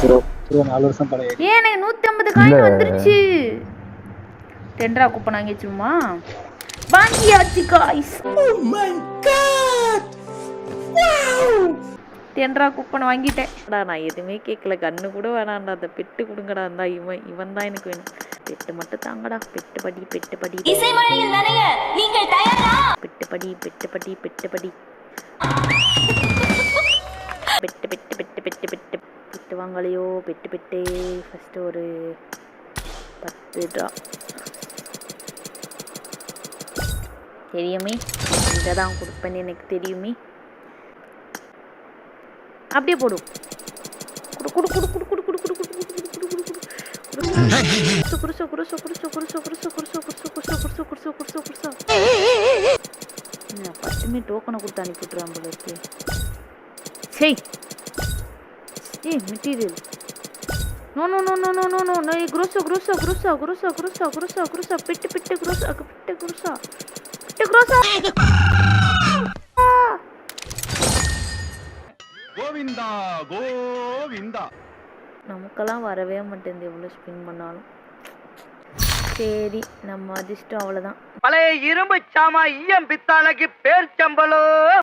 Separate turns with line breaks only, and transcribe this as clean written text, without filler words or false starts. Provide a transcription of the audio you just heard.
4 வருஷம் பழைய
ஏனே 150 காயின் வந்துருச்சு. டெண்டரா கூப்பன் வாங்கி வச்சுமா வாங்கியாச்சு guys.
Oh my god, wow,
டெண்டரா கூப்பன் வாங்கிட்டேன். நான் எதுவுமே கேட்கல, கண்ணு கூட வேணாம்டா, அந்த பெட்டு கொடுங்கடா. இருந்தா இவன் தான் எனக்கு வேணும். பெட்டு மட்டும் தாங்கடா. பெட்டு படி
இசைமழையில் நனைய நீங்கள் தயாரா?
பெட்டு படி பெட்டு பெட்டு வாங்கலையோ. பெட்டு ஃபர்ஸ்ட் ஒரு 10 ட்ரா. தெரியுமே, இங்கே தான் கொடுப்பேன்னு எனக்கு தெரியுமே. அப்படியே போடும். பட்டுமே டோக்கனை கொடுத்து அனுப்பிட்டுருவான் போல இருக்கு. சரி material no no no no no no no no குரோசா பிட்டு குரோசா
கோவிந்தா கோவிந்தா.
நமக்கெல்லாம் வரவே மாட்டேங்குது எவ்வளோ ஸ்பின் பண்ணாலும். சரி, நம்ம அதிர்ஷ்டம் அவ்வளோதான்.
பழைய இரும்பு சாமா ஈயம் பித்தாளைக்கு பேர் சம்பளம்.